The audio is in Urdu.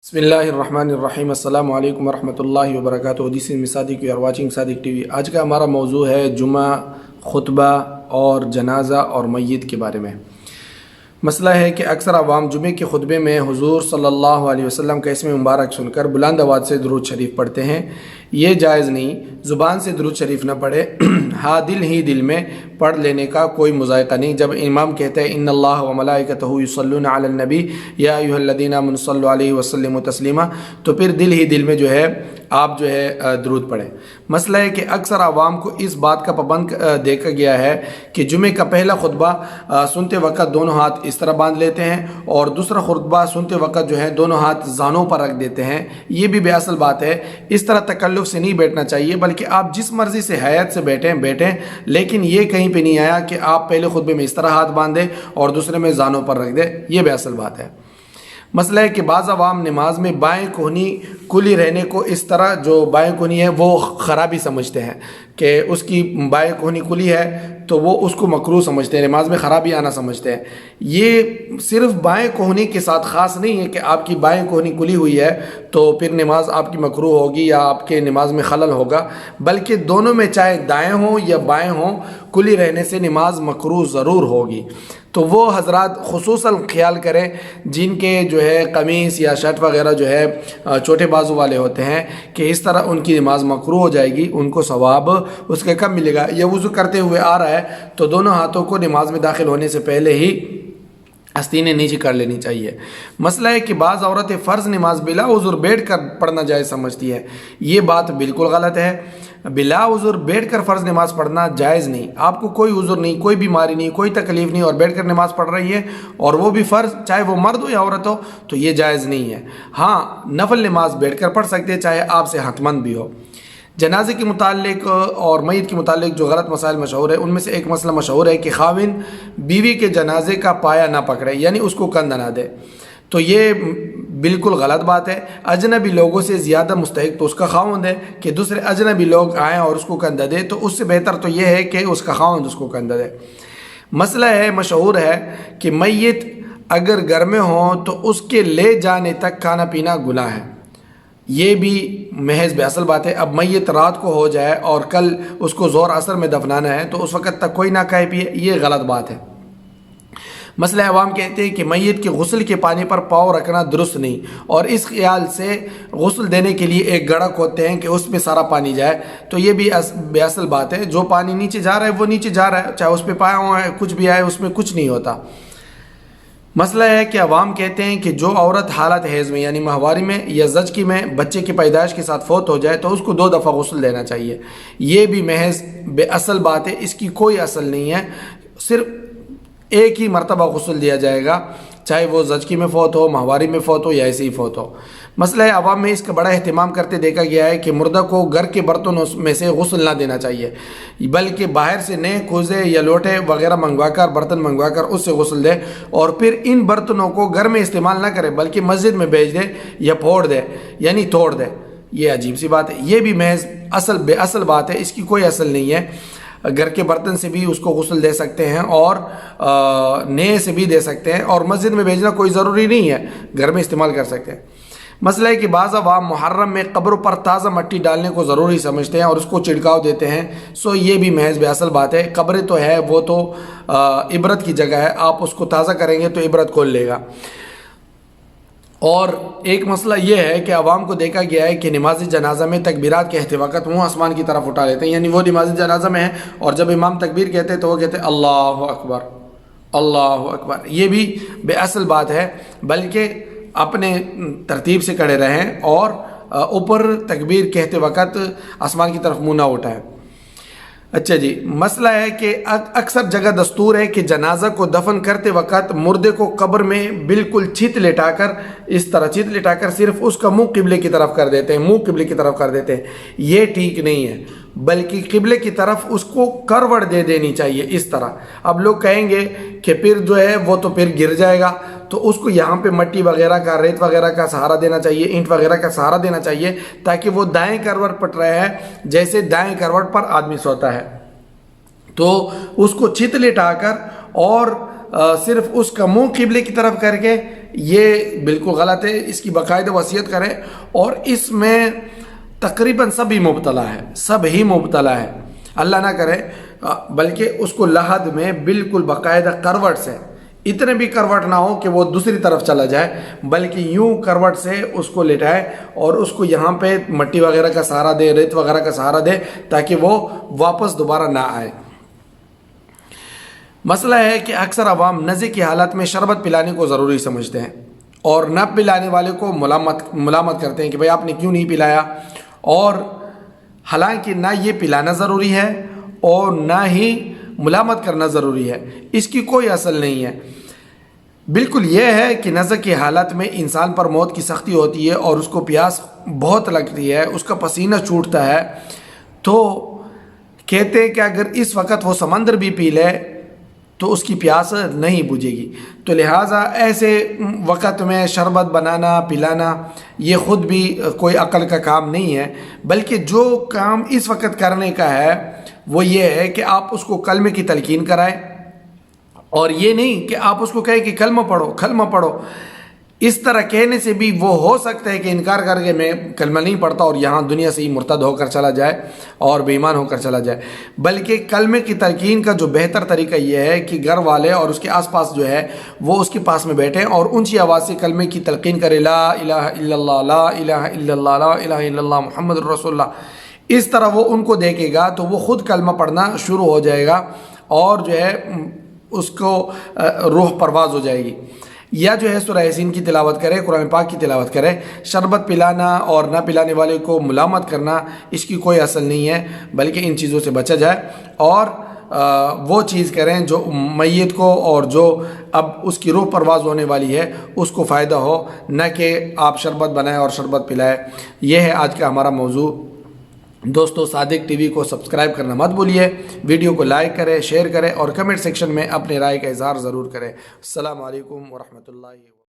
بسم اللہ الرحمن الرحیم۔ السلام علیکم ورحمۃ اللہ وبرکاتہ۔ This is Sadiq, you are watching Sadiq TV. آج کا ہمارا موضوع ہے جمعہ، خطبہ اور جنازہ اور میت کے بارے میں۔ مسئلہ ہے کہ اکثر عوام جمعے کے خطبے میں حضور صلی اللہ علیہ وسلم کا اسم مبارک سن کر بلند آواز سے درود شریف پڑھتے ہیں۔ یہ جائز نہیں، زبان سے درود شریف نہ پڑھے، ہاں دل ہی دل میں پڑھ لینے کا کوئی مذائقہ نہیں۔ جب امام کہتا ہے ان اللہ و ملائکتہ یصلون علی النبی یا ایھا الذین آمنوا صلوا علیہ وسلموا تسلیما، تو پھر دل ہی دل میں آپ درود پڑھیں۔ مسئلہ ہے کہ اکثر عوام کو اس بات کا پابند دیکھا گیا ہے کہ جمعے کا پہلا خطبہ سنتے وقت دونوں ہاتھ اس طرح باندھ لیتے ہیں اور دوسرا خطبہ سنتے وقت دونوں ہاتھ زانوں پر رکھ دیتے ہیں۔ یہ بھی بے اصل بات ہے۔ اس طرح تکلف سے نہیں بیٹھنا چاہیے، بلکہ آپ جس مرضی سے حیات سے بیٹھیں، لیکن یہ کہیں پہ نہیں آیا کہ آپ پہلے خطبے میں اس طرح ہاتھ باندھیں اور دوسرے میں زانوں پر رکھ دیں۔ یہ بے اصل بات ہے۔ مسئلہ ہے کہ بعض عوام نماز میں بائیں کہنی کھلی رہنے کو اس طرح جو بائیں کہنی ہے وہ خرابی سمجھتے ہیں کہ اس کی بائیں کہنی کھلی ہے تو وہ اس کو مکروہ سمجھتے ہیں، نماز میں خرابی آنا سمجھتے ہیں۔ یہ صرف بائیں کہنی کے ساتھ خاص نہیں ہے کہ آپ کی بائیں کہنی کھلی ہوئی ہے تو پھر نماز آپ کی مکروہ ہوگی یا آپ کے نماز میں خلل ہوگا، بلکہ دونوں میں چاہے دائیں ہوں یا بائیں ہوں، کھلی رہنے سے نماز مکروہ ضرور ہوگی۔ تو وہ حضرات خصوصاً خیال کریں جن کے قمیص یا شرٹ وغیرہ چھوٹے بازو والے ہوتے ہیں کہ اس طرح ان کی نماز مکروہ ہو جائے گی، ان کو ثواب اس کے کم ملے گا۔ یا وضو کرتے ہوئے آ رہا ہے تو دونوں ہاتھوں کو نماز میں داخل ہونے سے پہلے ہی آستینیں نیچے کر لینی چاہیے۔ مسئلہ ہے کہ بعض عورتیں فرض نماز بلا عذر بیٹھ کر پڑھنا جائز سمجھتی ہے۔ یہ بات بالکل غلط ہے۔ بلا عذر بیٹھ کر فرض نماز پڑھنا جائز نہیں۔ آپ کو کوئی عذر نہیں، کوئی بیماری نہیں، کوئی تکلیف نہیں اور بیٹھ کر نماز پڑھ رہی ہے اور وہ بھی فرض، چاہے وہ مرد ہو یا عورت ہو، تو یہ جائز نہیں ہے۔ ہاں نفل نماز بیٹھ کر پڑھ سکتے ہیں، چاہے آپ سے حتمند بھی ہو۔ جنازے کے متعلق اور میت کے متعلق جو غلط مسائل مشہور ہے، ان میں سے ایک مسئلہ مشہور ہے کہ خاوند بیوی کے جنازے کا پایا نہ پکڑے، یعنی اس کو کندھا نہ دے۔ تو یہ بالکل غلط بات ہے۔ اجنبی لوگوں سے زیادہ مستحق تو اس کا خاوند ہے کہ دوسرے اجنبی لوگ آئیں اور اس کو کندھا دے، تو اس سے بہتر تو یہ ہے کہ اس کا خاوند اس کو کندھا دے۔ مسئلہ ہے مشہور ہے کہ میت اگر گھر میں ہو تو اس کے لے جانے تک کھانا پینا گناہ ہے۔ یہ بھی محض بے اصل بات ہے۔ اب میت رات کو ہو جائے اور کل اس کو ظہر عصر میں دفنانا ہے تو اس وقت تک کوئی نہ کھائے پیے، یہ غلط بات ہے۔ مسئلہ عوام کہتے ہیں کہ میت کے غسل کے پانی پر پاؤں رکھنا درست نہیں، اور اس خیال سے غسل دینے کے لیے ایک گڑھک ہوتے ہیں کہ اس میں سارا پانی جائے، تو یہ بھی بے اصل بات ہے۔ جو پانی نیچے جا رہا ہے وہ نیچے جا رہا ہے، چاہے اس پہ پایا ہوا ہے کچھ بھی آئے، اس میں کچھ نہیں ہوتا۔ مسئلہ ہے کہ عوام کہتے ہیں کہ جو عورت حالت حیض میں یعنی ماہواری میں یا زچگی میں بچے کی پیدائش کے ساتھ فوت ہو جائے تو اس کو 2 دفعہ غسل دینا چاہیے۔ یہ بھی محض بے اصل بات ہے، اس کی کوئی اصل نہیں ہے۔ صرف ایک ہی مرتبہ غسل دیا جائے گا، چاہے وہ زچگی میں فوت ہو، ماہواری میں فوت ہو یا ایسے ہی فوت ہو۔ مسئلہ ہے عوام میں اس کا بڑا اہتمام کرتے دیکھا گیا ہے کہ مردہ کو گھر کے برتنوں میں سے غسل نہ دینا چاہیے، بلکہ باہر سے نئے کوزے یا لوٹے وغیرہ برتن منگوا کر اس سے غسل دے، اور پھر ان برتنوں کو گھر میں استعمال نہ کرے بلکہ مسجد میں بھیج دے یا پھوڑ دے، یعنی توڑ دے۔ یہ عجیب سی بات ہے۔ یہ بھی محض بے اصل بات ہے، اس کی کوئی اصل نہیں ہے۔ گھر کے برتن سے بھی اس کو غسل دے سکتے ہیں اور نئے سے بھی دے سکتے ہیں، اور مسجد میں بھیجنا کوئی ضروری نہیں ہے، گھر میں استعمال کر سکتے ہیں۔ مسئلہ ہے کہ بعض عوام محرم میں قبروں پر تازہ مٹی ڈالنے کو ضروری سمجھتے ہیں اور اس کو چھڑکاؤ دیتے ہیں، یہ بھی محض بے اصل بات ہے۔ قبریں تو ہے، وہ تو عبرت کی جگہ ہے، آپ اس کو تازہ کریں گے تو عبرت کھول لے گا۔ اور ایک مسئلہ یہ ہے کہ عوام کو دیکھا گیا ہے کہ نماز جنازہ میں تکبیرات کہتے وقت منہ آسمان کی طرف اٹھا لیتے ہیں، یعنی وہ نماز جنازہ میں ہے اور جب امام تکبیر کہتے ہیں تو وہ کہتے ہیں اللہ اکبر اللہ اکبر۔ یہ بھی بے اصل بات ہے، بلکہ اپنے ترتیب سے کھڑے رہیں اور اوپر تکبیر کہتے وقت آسمان کی طرف منہ نہ اٹھائیں۔ اچھا جی، مسئلہ ہے کہ اکثر جگہ دستور ہے کہ جنازہ کو دفن کرتے وقت مردے کو قبر میں بالکل چت لٹا کر، اس طرح چت لٹا کر صرف اس کا منہ قبلے کی طرف کر دیتے ہیں، قبلے کی طرف کر دیتے ہیں۔ یہ ٹھیک نہیں ہے، بلکہ قبلے کی طرف اس کو کروٹ دے دینی چاہیے اس طرح۔ اب لوگ کہیں گے کہ پھر وہ تو پھر گر جائے گا، تو اس کو یہاں پہ مٹی وغیرہ کا، ریت وغیرہ کا سہارا دینا چاہیے، اینٹ وغیرہ کا سہارا دینا چاہیے، تاکہ وہ دائیں کروٹ پٹ رہا ہے جیسے دائیں کروٹ پر آدمی سوتا ہے، تو اس کو چت لٹا کر اور صرف اس کا منہ قبلے کی طرف کر کے یہ بالکل غلط ہے، اس کی باقاعدہ وصیت کریں، اور اس میں تقریباً سب ہی مبتلا ہے، اللہ نہ کرے، بلکہ اس کو لحد میں بالکل باقاعدہ کروٹ سے، اتنے بھی کروٹ نہ ہو کہ وہ دوسری طرف چلا جائے، بلکہ یوں کروٹ سے اس کو لٹائے اور اس کو یہاں پہ مٹی وغیرہ کا سہارا دے، ریت وغیرہ کا سہارا دے، تاکہ وہ واپس دوبارہ نہ آئے۔ مسئلہ ہے کہ اکثر عوام نزے کی حالت میں شربت پلانے کو ضروری سمجھتے ہیں اور نہ پلانے والے کو ملامت کرتے ہیں کہ بھئی آپ نے کیوں نہیں پلایا، اور حالانکہ نہ یہ پلانا ضروری ہے اور نہ ہی ملامت کرنا ضروری ہے، اس کی کوئی اصل نہیں ہے۔ بالکل یہ ہے کہ نزع کی حالت میں انسان پر موت کی سختی ہوتی ہے اور اس کو پیاس بہت لگتی ہے، اس کا پسینہ چھوٹتا ہے، تو کہتے ہیں کہ اگر اس وقت وہ سمندر بھی پی لے تو اس کی پیاس نہیں بجھے گی، تو لہٰذا ایسے وقت میں شربت بنانا پلانا یہ خود بھی کوئی عقل کا کام نہیں ہے، بلکہ جو کام اس وقت کرنے کا ہے وہ یہ ہے کہ آپ اس کو کلمے کی تلقین کرائیں، اور یہ نہیں کہ آپ اس کو کہیں کہ کلمہ پڑھو۔ اس طرح کہنے سے بھی وہ ہو سکتا ہے کہ انکار کر کے میں کلمہ نہیں پڑھتا اور یہاں دنیا سے ہی مرتد ہو کر چلا جائے اور بے ایمان ہو کر چلا جائے، بلکہ کلمے کی تلقین کا جو بہتر طریقہ یہ ہے کہ گھر والے اور اس کے آس پاس جو ہے وہ اس کے پاس میں بیٹھیں اور اونچی آواز سے کلمے کی تلقین کرے، لا الہ الا اللہ، لا الہ الا اللہ، لا الہ الا اللہ، محمد رسول اللہ۔ اس طرح وہ ان کو دیکھے گا تو وہ خود کلمہ پڑھنا شروع ہو جائے گا اور جو ہے اس کو روح پرواز ہو جائے گی، یا جو ہے سورہ یاسین کی تلاوت کرے، قرآن پاک کی تلاوت کرے۔ شربت پلانا اور نہ پلانے والے کو ملامت کرنا اس کی کوئی اصل نہیں ہے، بلکہ ان چیزوں سے بچا جائے اور وہ چیز کریں جو میت کو اور جو اب اس کی روح پرواز ہونے والی ہے اس کو فائدہ ہو، نہ کہ آپ شربت بنائیں اور شربت پلائیں۔ یہ ہے آج کا ہمارا موضوع۔ دوستو، صادق ٹی وی کو سبسکرائب کرنا مت بھولیے، ویڈیو کو لائک کریں، شیئر کریں اور کمنٹ سیکشن میں اپنے رائے کا اظہار ضرور کریں۔ السلام علیکم ورحمۃ اللہ۔